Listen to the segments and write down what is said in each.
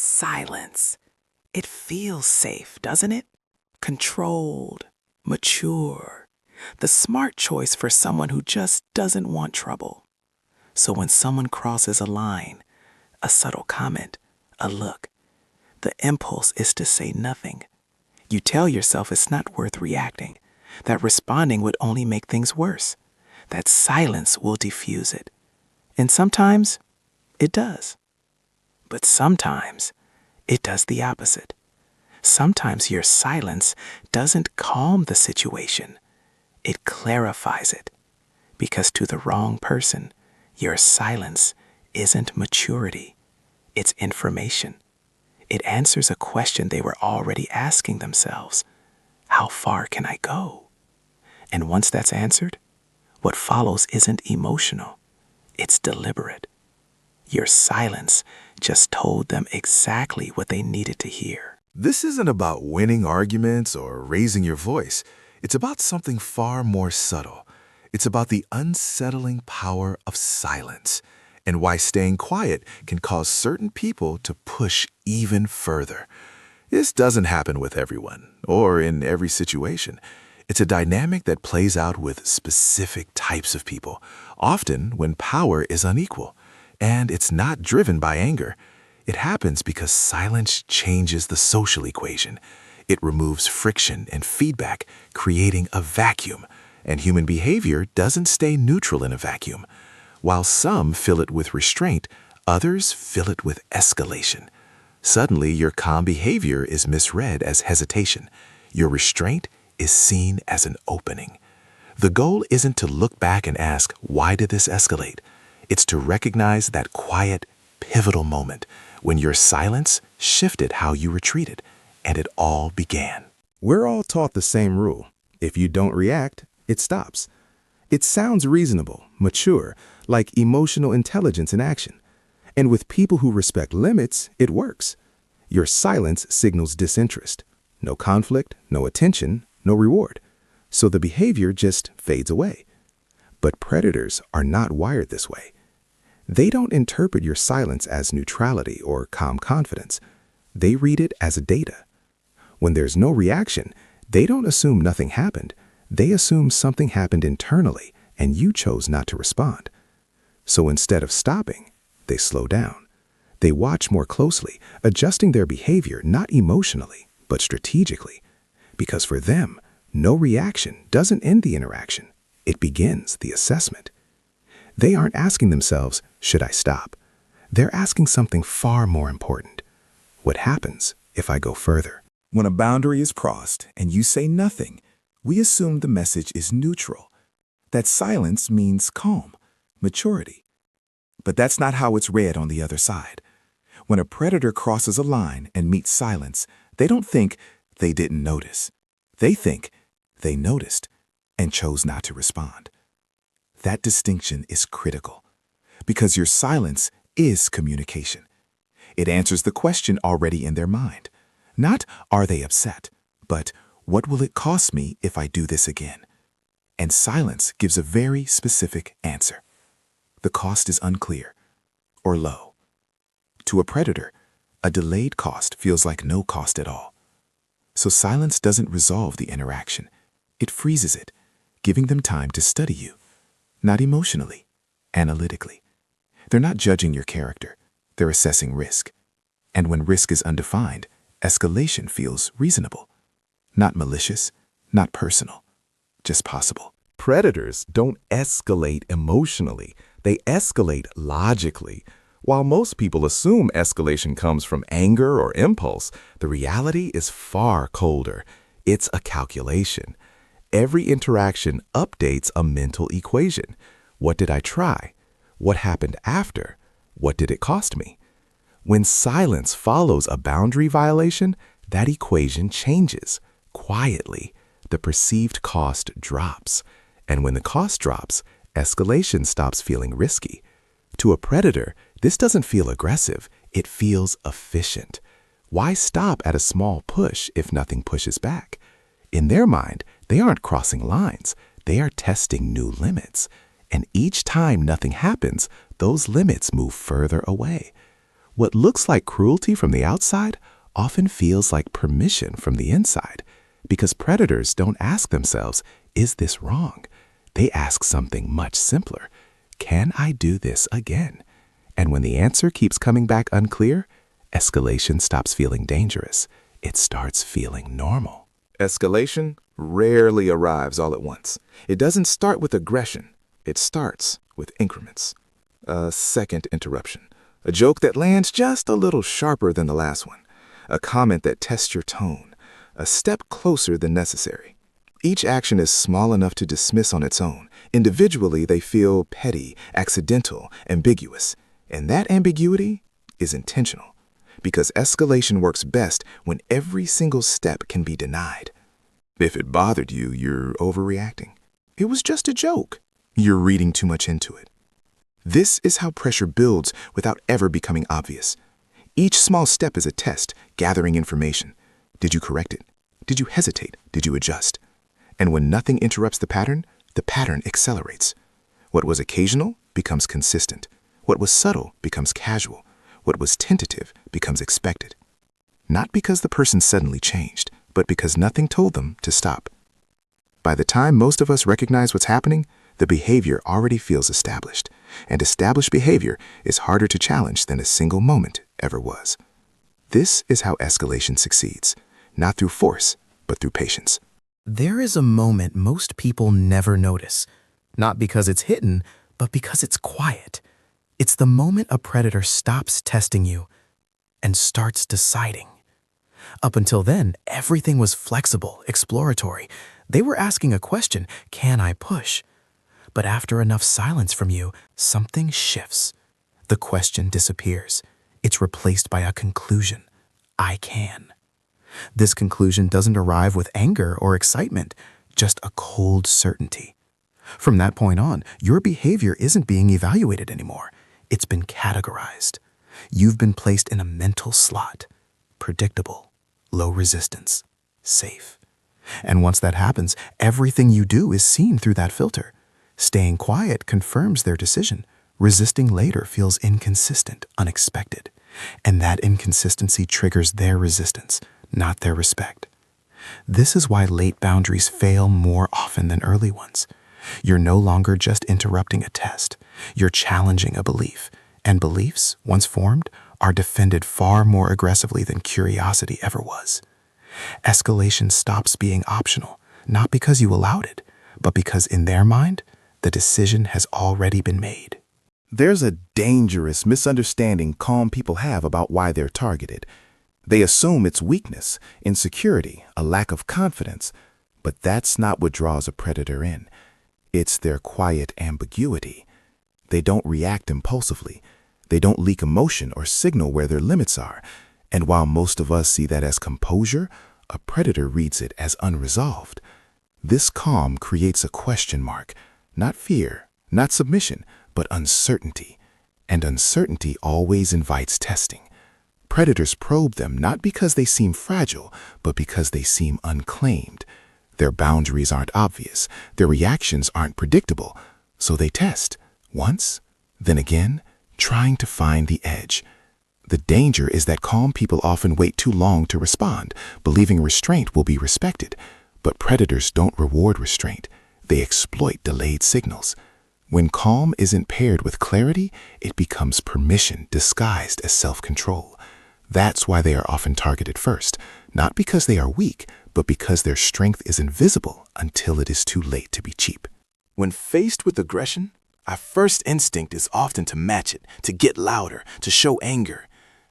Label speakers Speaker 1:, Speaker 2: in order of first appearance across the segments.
Speaker 1: Silence. It feels safe, doesn't it? Controlled, mature. The smart choice for someone who just doesn't want trouble. So when someone crosses a line, a subtle comment, a look, the impulse is to say nothing. You tell yourself it's not worth reacting, that responding would only make things worse, that silence will diffuse it. And sometimes it does. But sometimes it does the opposite. Sometimes your silence doesn't calm the situation. It clarifies it. Because to the wrong person, your silence isn't maturity. It's information. It answers a question they were already asking themselves. How far can I go? And once that's answered, what follows isn't emotional. It's deliberate. Your silence just told them exactly what they needed to hear.
Speaker 2: This isn't about winning arguments or raising your voice. It's about something far more subtle. It's about the unsettling power of silence and why staying quiet can cause certain people to push even further. This doesn't happen with everyone or in every situation. It's a dynamic that plays out with specific types of people, often when power is unequal. And it's not driven by anger. It happens because silence changes the social equation. It removes friction and feedback, creating a vacuum. And human behavior doesn't stay neutral in a vacuum. While some fill it with restraint, others fill it with escalation. Suddenly, your calm behavior is misread as hesitation. Your restraint is seen as an opening. The goal isn't to look back and ask, why did this escalate? It's to recognize that quiet, pivotal moment when your silence shifted how you were treated, and it all began.
Speaker 3: We're all taught the same rule. If you don't react, it stops. It sounds reasonable, mature, like emotional intelligence in action. And with people who respect limits, it works. Your silence signals disinterest. No conflict, no attention, no reward. So the behavior just fades away. But predators are not wired this way. They don't interpret your silence as neutrality or calm confidence. They read it as data. When there's no reaction, they don't assume nothing happened. They assume something happened internally and you chose not to respond. So instead of stopping, they slow down. They watch more closely, adjusting their behavior not emotionally, but strategically. Because for them, no reaction doesn't end the interaction. It begins the assessment. They aren't asking themselves, should I stop? They're asking something far more important. What happens if I go further?
Speaker 4: When a boundary is crossed and you say nothing, we assume the message is neutral. That silence means calm, maturity. But that's not how it's read on the other side. When a predator crosses a line and meets silence, they don't think they didn't notice. They think they noticed and chose not to respond. That distinction is critical because your silence is communication. It answers the question already in their mind. Not, are they upset, but what will it cost me if I do this again? And silence gives a very specific answer. The cost is unclear or low. To a predator, a delayed cost feels like no cost at all. So silence doesn't resolve the interaction. It freezes it, giving them time to study you. Not emotionally, analytically. They're not judging your character. They're assessing risk. And when risk is undefined, escalation feels reasonable. Not malicious, not personal, just possible.
Speaker 3: Predators don't escalate emotionally. They escalate logically. While most people assume escalation comes from anger or impulse, the reality is far colder. It's a calculation. Every interaction updates a mental equation. What did I try? What happened after? What did it cost me? When silence follows a boundary violation, that equation changes. Quietly, the perceived cost drops. And when the cost drops, escalation stops feeling risky. To a predator, this doesn't feel aggressive. It feels efficient. Why stop at a small push if nothing pushes back? In their mind, they aren't crossing lines. They are testing new limits. And each time nothing happens, those limits move further away.
Speaker 2: What looks like cruelty from the outside often feels like permission from the inside, because predators don't ask themselves, is this wrong? They ask something much simpler. Can I do this again? And when the answer keeps coming back unclear, escalation stops feeling dangerous. It starts feeling normal.
Speaker 4: Escalation rarely arrives all at once. It doesn't start with aggression. It starts with increments. A second interruption. A joke that lands just a little sharper than the last one. A comment that tests your tone. A step closer than necessary. Each action is small enough to dismiss on its own. Individually, they feel petty, accidental, ambiguous. And that ambiguity is intentional. Because escalation works best when every single step can be denied. If it bothered you, you're overreacting. It was just a joke. You're reading too much into it. This is how pressure builds without ever becoming obvious. Each small step is a test, gathering information. Did you correct it? Did you hesitate? Did you adjust? And when nothing interrupts the pattern accelerates. What was occasional becomes consistent. What was subtle becomes casual. What was tentative becomes expected. Not because the person suddenly changed, but because nothing told them to stop. By the time most of us recognize what's happening, the behavior already feels established. And established behavior is harder to challenge than a single moment ever was. This is how escalation succeeds, not through force, but through patience.
Speaker 3: There is a moment most people never notice, not because it's hidden, but because it's quiet. It's the moment a predator stops testing you and starts deciding. Up until then, everything was flexible, exploratory. They were asking a question, can I push? But after enough silence from you, something shifts. The question disappears. It's replaced by a conclusion. I can. This conclusion doesn't arrive with anger or excitement, just a cold certainty. From that point on, your behavior isn't being evaluated anymore. It's been categorized. You've been placed in a mental slot. Predictable, low resistance, safe. And once that happens, everything you do is seen through that filter. Staying quiet confirms their decision. Resisting later feels inconsistent, unexpected. And that inconsistency triggers their resistance, not their respect. This is why late boundaries fail more often than early ones. You're no longer just interrupting a test. You're challenging a belief. And beliefs, once formed, are defended far more aggressively than curiosity ever was. Escalation stops being optional, not because you allowed it, but because in their mind, the decision has already been made.
Speaker 4: There's a dangerous misunderstanding calm people have about why they're targeted. They assume it's weakness, insecurity, a lack of confidence, but that's not what draws a predator in. It's their quiet ambiguity. They don't react impulsively. They don't leak emotion or signal where their limits are. And while most of us see that as composure, a predator reads it as unresolved. This calm creates a question mark, not fear, not submission, but uncertainty. And uncertainty always invites testing. Predators probe them not because they seem fragile, but because they seem unclaimed. Their boundaries aren't obvious. Their reactions aren't predictable. So they test, once, then again, trying to find the edge. The danger is that calm people often wait too long to respond, believing restraint will be respected. But predators don't reward restraint. They exploit delayed signals. When calm isn't paired with clarity, it becomes permission disguised as self-control. That's why they are often targeted first, not because they are weak, but because their strength is invisible until it is too late to be cheap.
Speaker 1: When faced with aggression, our first instinct is often to match it, to get louder, to show anger.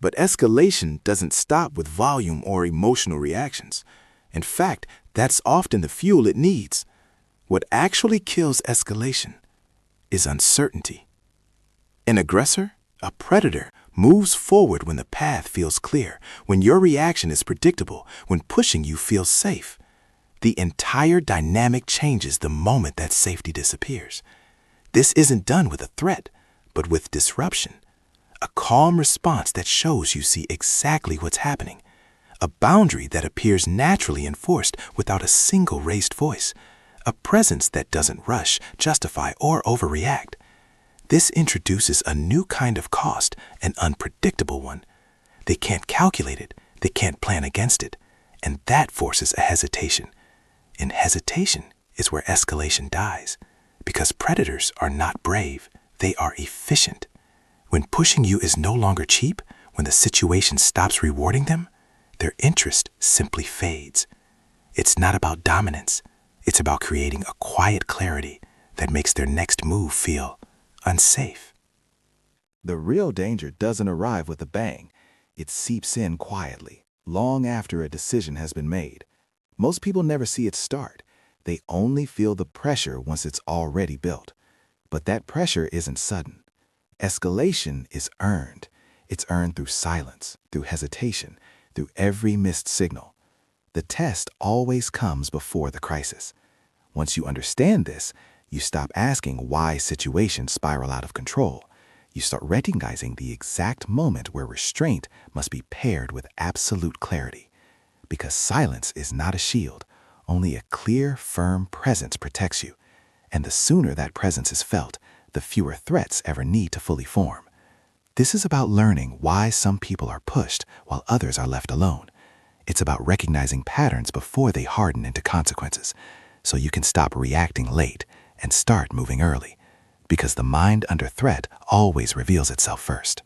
Speaker 1: But escalation doesn't stop with volume or emotional reactions. In fact, that's often the fuel it needs. What actually kills escalation is uncertainty. An aggressor, a predator, moves forward when the path feels clear, when your reaction is predictable, when pushing you feels safe. The entire dynamic changes the moment that safety disappears. This isn't done with a threat, but with disruption. A calm response that shows you see exactly what's happening. A boundary that appears naturally enforced without a single raised voice. A presence that doesn't rush, justify, or overreact. This introduces a new kind of cost, an unpredictable one. They can't calculate it, they can't plan against it, and that forces a hesitation. And hesitation is where escalation dies, because predators are not brave, they are efficient. When pushing you is no longer cheap, when the situation stops rewarding them, their interest simply fades. It's not about dominance, it's about creating a quiet clarity that makes their next move feel unsafe.
Speaker 4: The real danger doesn't arrive with a bang. It seeps in quietly, long after a decision has been made. Most people never see it start. They only feel the pressure once it's already built. But that pressure isn't sudden. Escalation is earned. It's earned through silence, through hesitation, through every missed signal. The test always comes before the crisis. Once you understand this, you stop asking why situations spiral out of control. You start recognizing the exact moment where restraint must be paired with absolute clarity. Because silence is not a shield, only a clear, firm presence protects you. And the sooner that presence is felt, the fewer threats ever need to fully form. This is about learning why some people are pushed while others are left alone. It's about recognizing patterns before they harden into consequences, so you can stop reacting late and start moving early, because the mind under threat always reveals itself first.